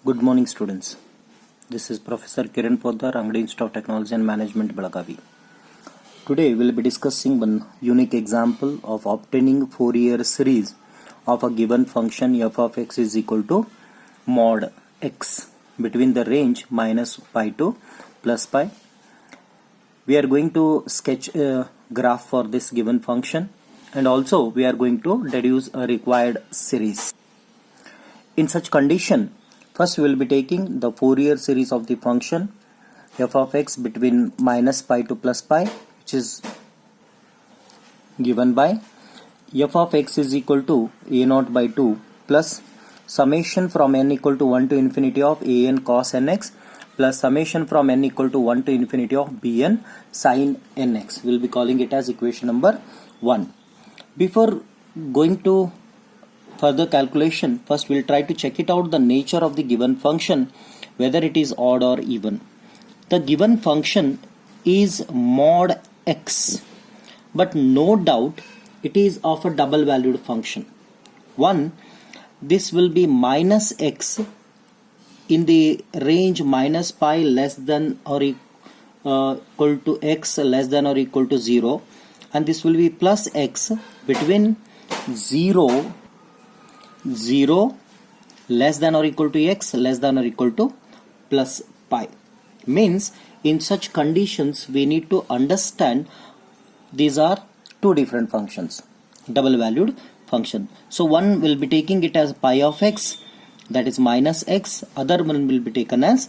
Good morning, students. This is Professor Kiran Poddar, Angadi Institute of Technology and Management, Belagavi. Today, we will be discussing one unique example of obtaining Fourier series of a given function f of x is equal to mod x between the range minus pi to plus pi. We are going to sketch a graph for this given function, and also we are going to deduce a required series. In such condition, first we will be taking the Fourier series of the function f of x between minus pi to plus pi, which is given by f of x is equal to a naught by 2 plus summation from n equal to 1 to infinity of a n cos nx plus summation from n equal to 1 to infinity of bn sin nx. We will be calling it as equation number 1. Before going to further calculation, first we'll try to check it out the nature of the given function, whether it is odd or even. The given function is mod x, but no doubt it is of a double valued function. One, this will be minus x in the range minus pi less than or equal to x less than or equal to 0, and this will be plus x between 0 less than or equal to x less than or equal to plus pi. Means in such conditions we need to understand these are two different functions, double valued function. So one will be taking it as pi of x, that is minus x, other one will be taken as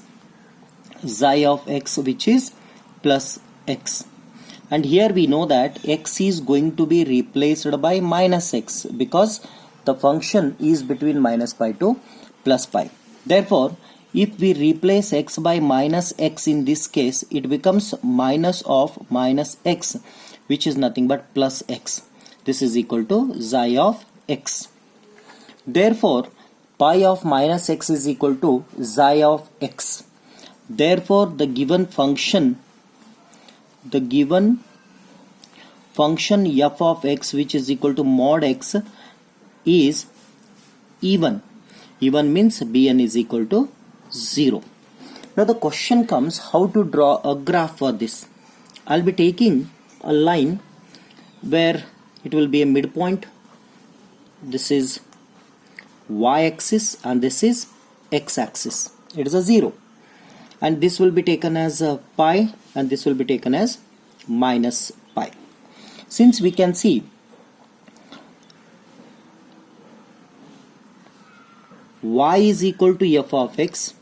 xi of x, which is plus x. And here we know that x is going to be replaced by minus x because the function is between minus pi to plus pi. Therefore, if we replace x by minus x in this case, it becomes minus of minus x, which is nothing but plus x. This is equal to xi of x. Therefore, pi of minus x is equal to xi of x. Therefore, the given function f of x, which is equal to mod x, is even. Even means bn is equal to 0. Now the question comes how to draw a graph for this. I'll be taking a line where it will be a midpoint. This is y-axis and this is x-axis. It is a 0. And this will be taken as a pi and this will be taken as minus pi. Since we can see y is equal to f of x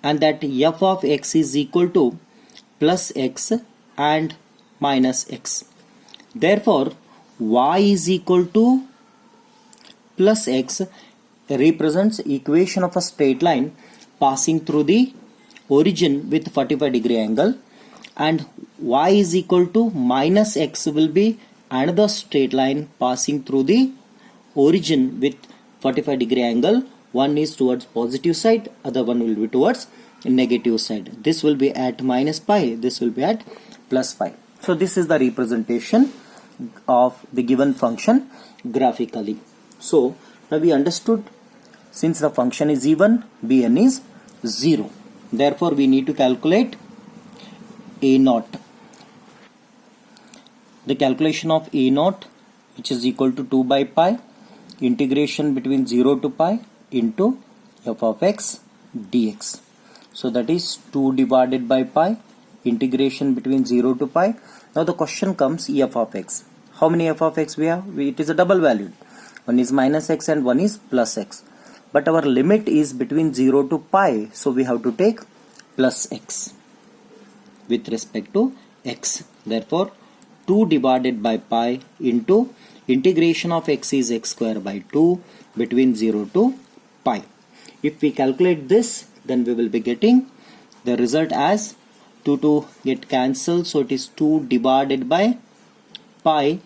and that f of x is equal to plus x and minus x. Therefore, y is equal to plus x represents equation of a straight line passing through the origin with 45-degree angle, and y is equal to minus x will be another straight line passing through the origin with 45-degree angle. One is towards positive side, other one will be towards negative side. This will be at minus pi, this will be at plus pi. So this is the representation of the given function graphically. So now we understood, since the function is even, bn is 0. Therefore we need to calculate a naught. The calculation of a naught, which is equal to 2 by pi integration between 0 to pi into f of x dx. So that is 2 divided by pi integration between 0 to pi. Now the question comes f of x. How many f of x we have? It is a double valued. One is minus x and one is plus x. But our limit is between 0 to pi. So we have to take plus x with respect to x. Therefore 2 divided by pi into integration of x is x square by 2 between 0 to pi. If we calculate this, then we will be getting the result as 2 get cancelled, so it is 2 divided by pi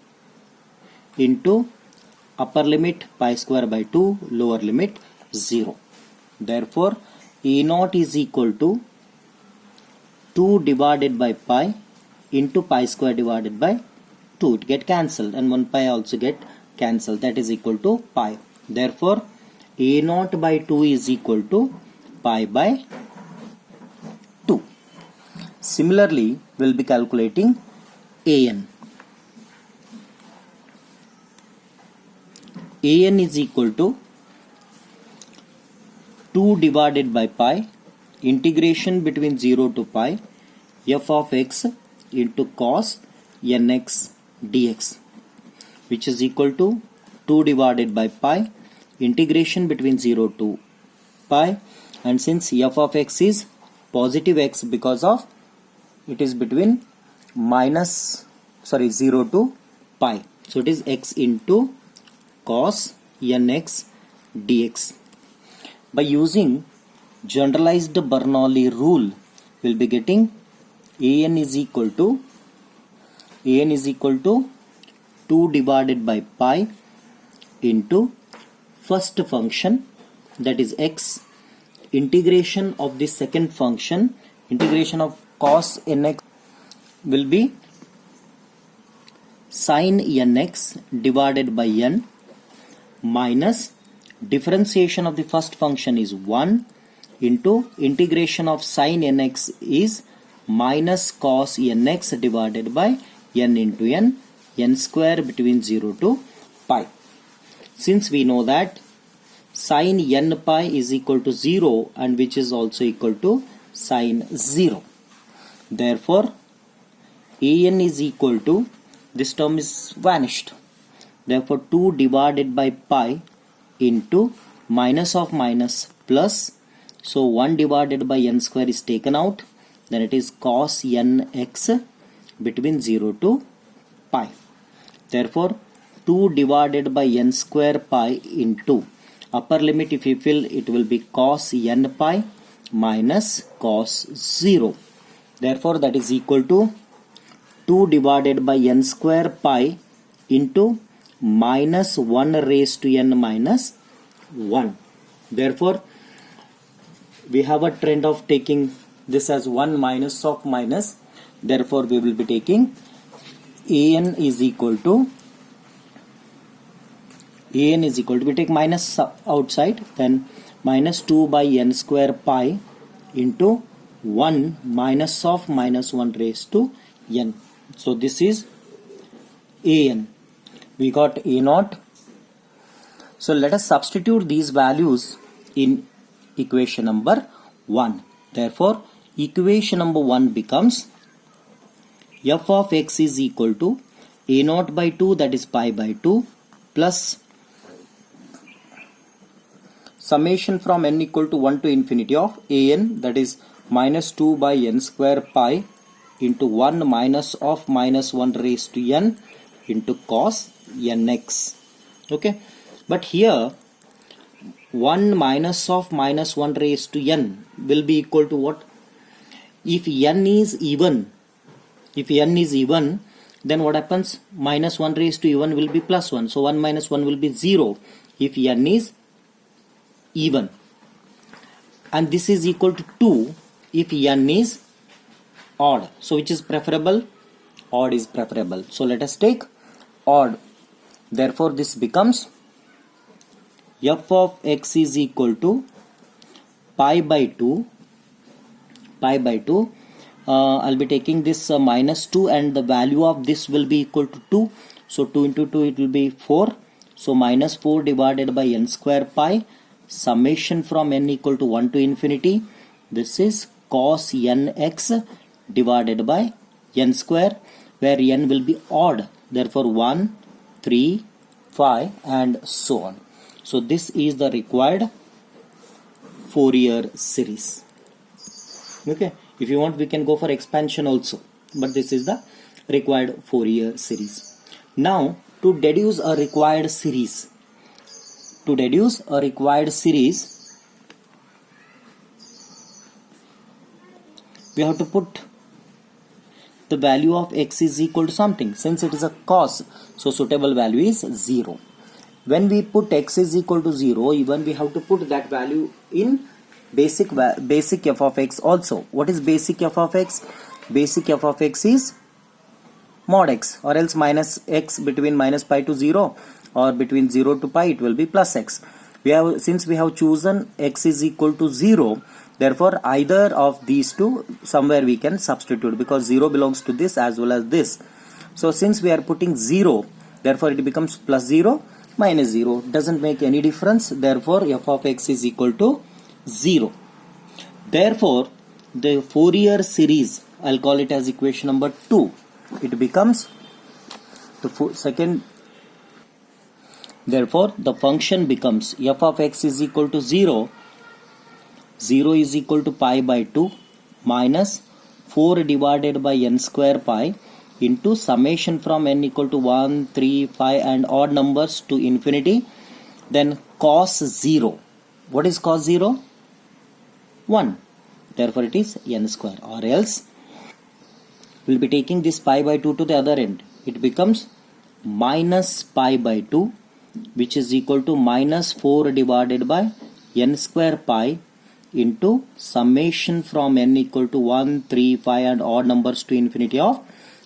into upper limit pi square by 2, lower limit 0. Therefore a naught is equal to 2 divided by pi into pi square divided by 2. It get cancelled and 1 pi also get cancelled, that is equal to pi. Therefore a naught by 2 is equal to pi by 2. Similarly, we'll be calculating an. An is equal to 2 divided by pi, integration between 0 to pi, f of x into cos nx dx, which is equal to 2 divided by pi, integration between 0 to pi, and since f of x is positive x because of it is between 0 to pi, so it is x into cos nx dx. By using generalized Bernoulli rule, we'll be getting an is equal to 2 divided by pi into first function, that is x, integration of the second function, integration of cos nx will be sin nx divided by n, minus differentiation of the first function is 1 into integration of sin nx is minus cos nx divided by n into n square between 0 to pi. Since we know that sin n pi is equal to 0 and which is also equal to sin 0, therefore an is equal to, this term is vanished, therefore 2 divided by pi into minus of minus plus, so 1 divided by n square is taken out, then it is cos nx between 0 to pi. Therefore 2 divided by n square pi into upper limit, if you fill, it will be cos n pi minus cos 0. Therefore that is equal to 2 divided by n square pi into minus 1 raised to n minus 1. Therefore we have a trend of taking this as 1 minus of minus, therefore we will be taking an is equal to, we take minus outside, then minus 2 by n square pi into 1 minus of minus 1 raised to n. So this is an. We got a naught. So let us substitute these values in equation number 1. Therefore equation number 1 becomes f of x is equal to a naught by 2, that is pi by 2, plus summation from n equal to 1 to infinity of an, that is minus 2 by n square pi into 1 minus of minus 1 raised to n into cos nx. Okay, but here 1 minus of minus 1 raised to n will be equal to what? If n is even, then what happens? Minus 1 raised to even will be plus 1. So 1 minus 1 will be 0 if n is even. And this is equal to 2 if n is odd. So which is preferable? Odd is preferable. So let us take odd. Therefore this becomes f of x is equal to pi by 2. I'll be taking this minus 2 and the value of this will be equal to 2. So 2 into 2 it will be 4. So minus 4 divided by n square pi, summation from n equal to 1 to infinity. This is cos nx divided by n square, where n will be odd. Therefore 1, 3, 5 and so on. So this is the required Fourier series. Okay, if you want we can go for expansion also, but this is the required Fourier series. Now to deduce a required series, we have to put the value of x is equal to something. Since it is a cos, so suitable value is 0. When we put x is equal to 0, even we have to put that value in basic f of x also. What is basic f of x? Basic f of x is mod x, or else minus x between minus pi to 0, or between 0 to pi it will be plus x. since we have chosen x is equal to 0, therefore either of these two somewhere we can substitute, because 0 belongs to this as well as this. So since we are putting 0, therefore it becomes plus 0 minus 0, doesn't make any difference, therefore f of x is equal to 0. Therefore the Fourier series, I'll call it as equation number 2, it becomes the second. Therefore the function becomes f of x is equal to 0, 0 is equal to pi by 2 minus 4 divided by n square pi into summation from n equal to 1, 3, 5 and odd numbers to infinity, then cos 0. What is cos 0? 1. Therefore it is n square, or else we'll be taking this pi by 2 to the other end. It becomes minus pi by 2, which is equal to minus 4 divided by n square pi into summation from n equal to 1, 3, 5 and odd numbers to infinity of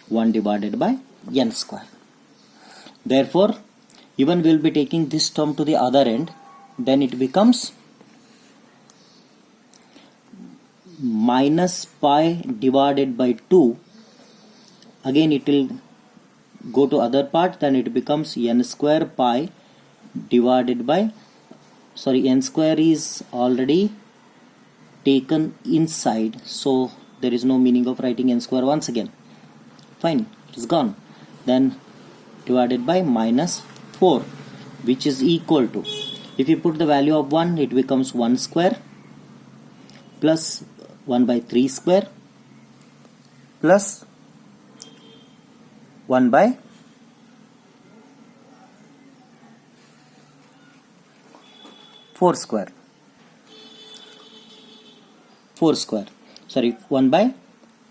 1 divided by n square. Therefore, even we'll be taking this term to the other end, then it becomes minus pi divided by 2. Again it will go to other part, then it becomes n square pi divided by, n square is already taken inside, so there is no meaning of writing n square once again. Fine, it is gone. Then divided by minus 4, which is equal to, if you put the value of 1, it becomes 1 square plus 1 by 3 square plus 1 by 4 square. 1 by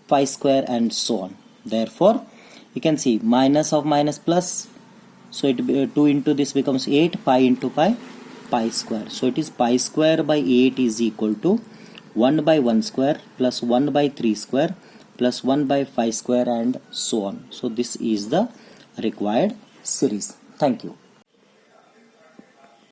5 square and so on. Therefore you can see minus of minus plus, so it 2 into this becomes 8, pi into pi square. So it is pi square by 8 is equal to 1 by 1 square plus 1 by 3 square plus 1 by 5 square and so on. So this is the required series. Thank you.